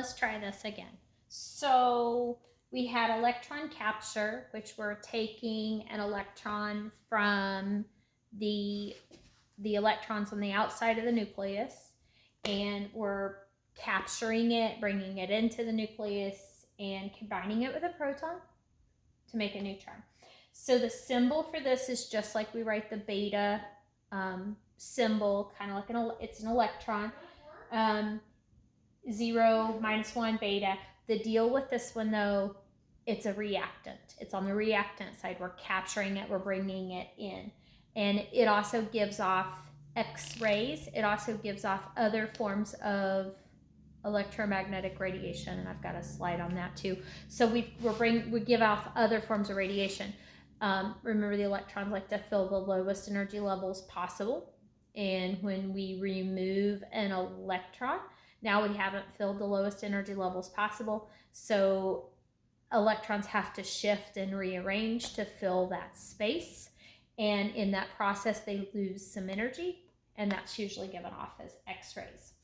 let's try this again. So we had electron capture, which we're taking an electron from the electrons on the outside of the nucleus, and we're capturing it, bringing it into the nucleus, and combining it with a proton to make a neutron. So the symbol for this is just like we write the beta symbol, kind of like it's an electron. 0, -1, beta. The deal with this one though, it's a reactant. It's on the reactant side. We're capturing it, we're bringing it in. And it also gives off X-rays. It also gives off other forms of electromagnetic radiation, and I've got a slide on that too. So we give off other forms of radiation. Remember, the electrons like to fill the lowest energy levels possible, and when we remove an electron, now we haven't filled the lowest energy levels possible, so electrons have to shift and rearrange to fill that space, and in that process they lose some energy, and that's usually given off as X-rays.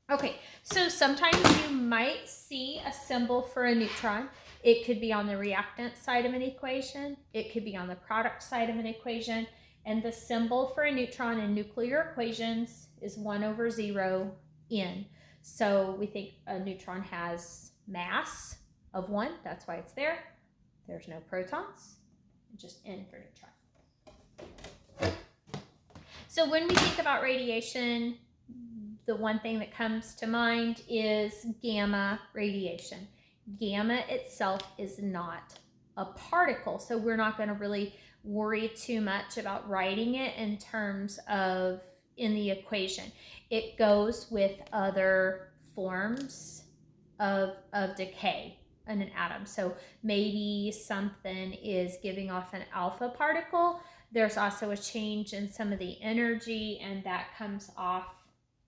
Okay, so sometimes you might see a symbol for a neutron. It could be on the reactant side of an equation. It could be on the product side of an equation. And the symbol for a neutron in nuclear equations is 1/0 N. So we think a neutron has mass of 1. That's why it's there. There's no protons. Just N for neutron. So when we think about radiation, the one thing that comes to mind is gamma radiation. Gamma itself is not a particle, so we're not going to really worry too much about writing it in terms of in the equation. It goes with other forms of decay in an atom. So maybe something is giving off an alpha particle. There's also a change in some of the energy, and that comes off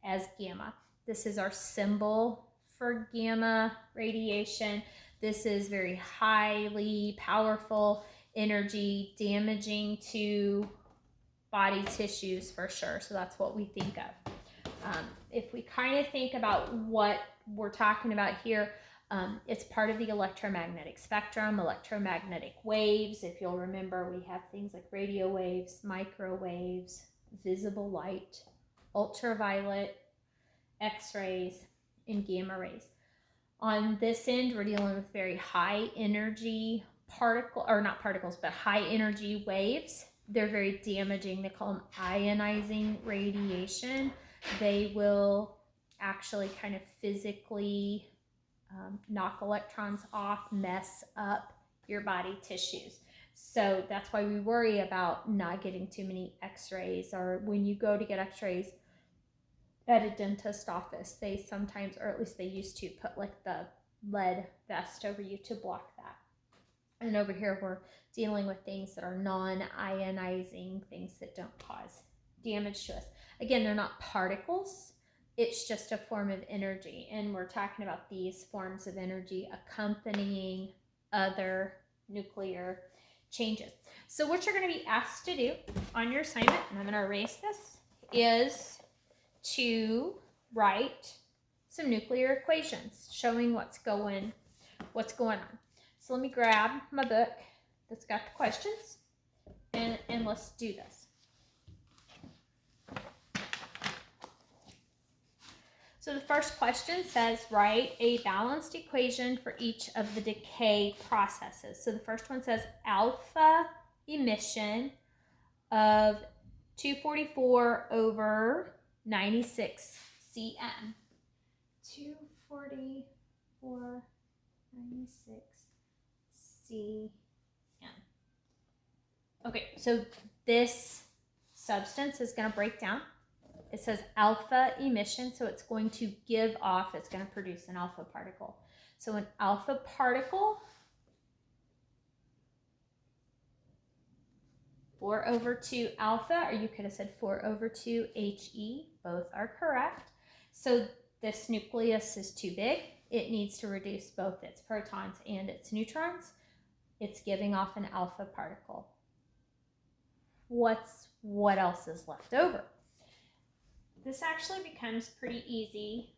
as gamma. This is our symbol for gamma radiation. This is very highly powerful energy, damaging to body tissues for sure. So that's what we think of. If we kind of think about what we're talking about here, it's part of the electromagnetic spectrum, electromagnetic waves. If you'll remember, we have things like radio waves, microwaves, visible light, ultraviolet, X-rays, and gamma rays. On this end, we're dealing with very high energy not particles, but high energy waves. They're very damaging. They call them ionizing radiation. They will actually kind of physically knock electrons off, mess up your body tissues. So that's why we worry about not getting too many X-rays, or when you go to get X-rays at a dentist office, they sometimes, or at least they used to, put like the lead vest over you to block that. And over here we're dealing with things that are non-ionizing, things that don't cause damage to us. Again, they're not particles. It's just a form of energy, and we're talking about these forms of energy accompanying other nuclear changes. So what you're going to be asked to do on your assignment, and I'm going to erase this, is to write some nuclear equations showing what's going on. So let me grab my book that's got the questions, and let's do this. So the first question says, write a balanced equation for each of the decay processes. So the first one says alpha emission of 244/96 cm. 244/96 cm. Okay, so this substance is going to break down. It says alpha emission, so it's going to give off, it's going to produce an alpha particle. So an alpha particle, 4/2 alpha, or you could have said 4/2 He, both are correct. So this nucleus is too big. It needs to reduce both its protons and its neutrons. It's giving off an alpha particle. What else is left over? This actually becomes pretty easy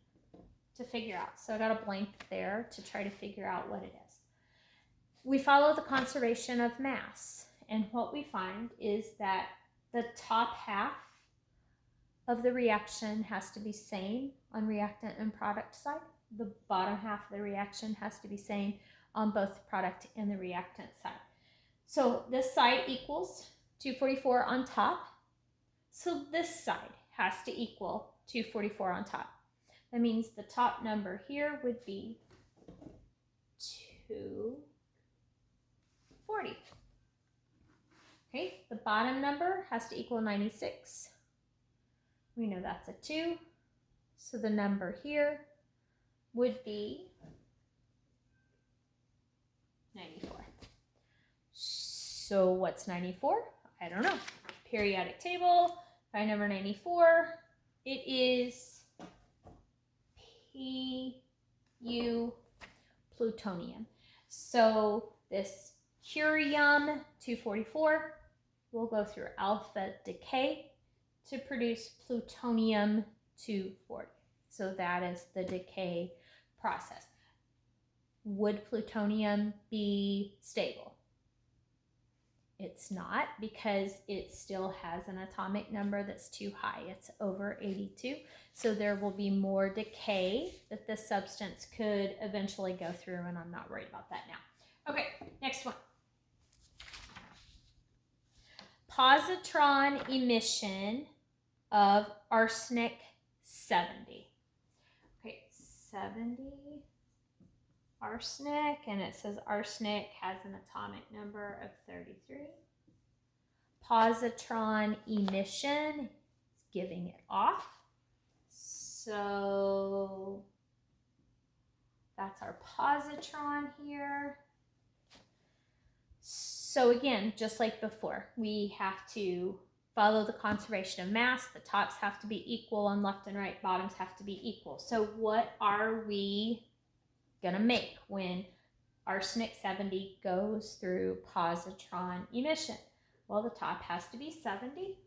to figure out. So I got a blank there to try to figure out what it is. We follow the conservation of mass, and what we find is that the top half of the reaction has to be same on reactant and product side. The bottom half of the reaction has to be same on both the product and the reactant side. So this side equals 244 on top. So this side has to equal 244 on top. That means the top number here would be 240. Okay, the bottom number has to equal 96. We know that's a 2. So the number here would be 94. So what's 94? I don't know. Periodic table, find number 94. It is Pu plutonium. So this curium 244 will go through alpha decay to produce plutonium 240. So that is the decay process. Would plutonium be stable? It's not, because it still has an atomic number that's too high. It's over 82. So there will be more decay that this substance could eventually go through, and I'm not worried about that now. Okay, next one. Positron emission of arsenic 70. Okay, 70 arsenic, and it says arsenic has an atomic number of 33. Positron emission is giving it off. So that's our positron here. So again, just like before, we have to follow the conservation of mass. The tops have to be equal on left and right, bottoms have to be equal. So what are we gonna make when arsenic 70 goes through positron emission? Well, the top has to be 70,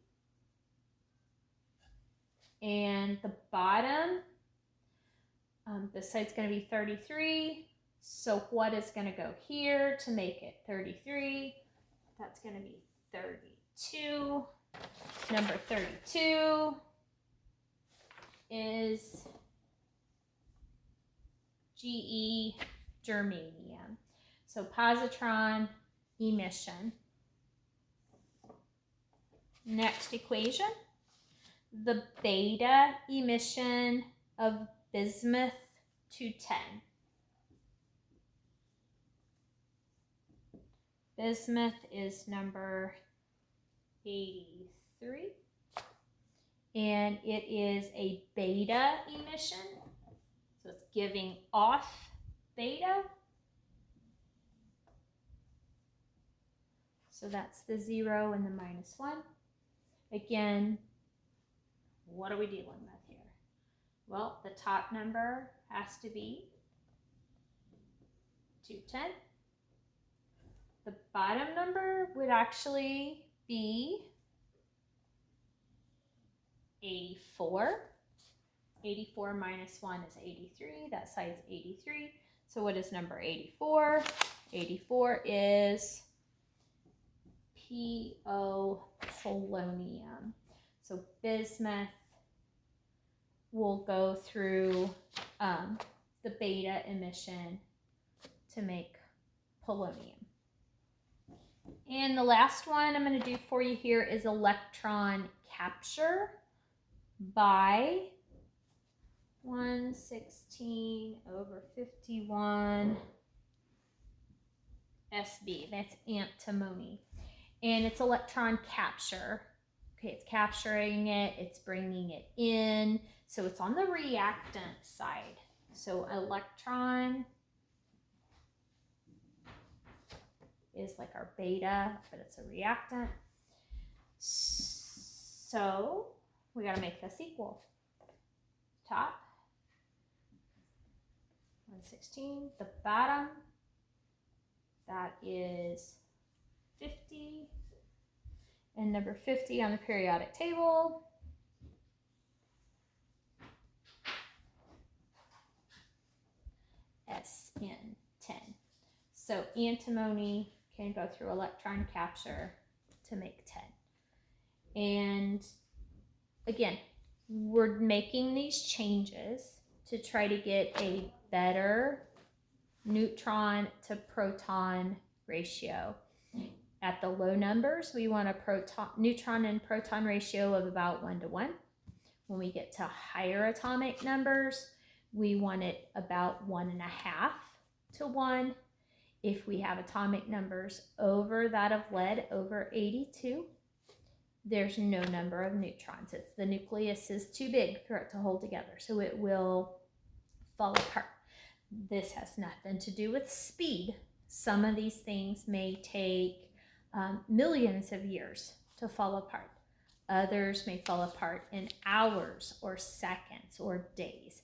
and the bottom, this side's going to be 33. So what is going to go here to make it 33? That's going to be 32. Number 32 is Ge germanium. So positron emission. Next equation, the beta emission of bismuth 210. Bismuth is number 83, and it is a beta emission, so it's giving off beta. So that's the 0 and the -1. Again, what are we dealing with here? Well, the top number has to be 210. The bottom number would actually be 84. 84 -1 is 83. That side's 83. So what is number 84? 84 is PO polonium. So bismuth will go through the beta emission to make polonium. And the last one I'm going to do for you here is electron capture by 116/51 SB. That's antimony. And it's electron capture. Okay, it's capturing it, it's bringing it in. So it's on the reactant side. So electron is like our beta, but it's a reactant. So we got to make this equal. Top 116, the bottom, that is 50, and number 50 on the periodic table SN10. So antimony can go through electron capture to make 10. And again, we're making these changes to try to get a better neutron to proton ratio. At the low numbers, we want a neutron and proton ratio of about 1:1. When we get to higher atomic numbers, we want it about 1.5:1. If we have atomic numbers over that of lead, over 82, there's no number of neutrons. The nucleus is too big for it to hold together, so it will fall apart. This has nothing to do with speed. Some of these things may take millions of years to fall apart. Others may fall apart in hours or seconds or days.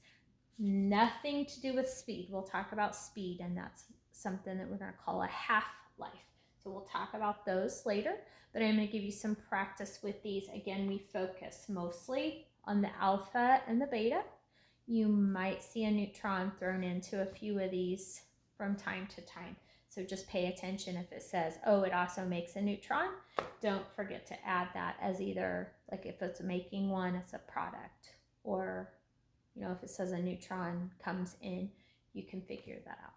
Nothing to do with speed. We'll talk about speed, and that's something that we're going to call a half-life. So we'll talk about those later, but I'm going to give you some practice with these. Again, we focus mostly on the alpha and the beta. You might see a neutron thrown into a few of these from time to time. So just pay attention if it says, oh, it also makes a neutron. Don't forget to add that as either, like if it's making one, it's a product, or, you know, if it says a neutron comes in, you can figure that out.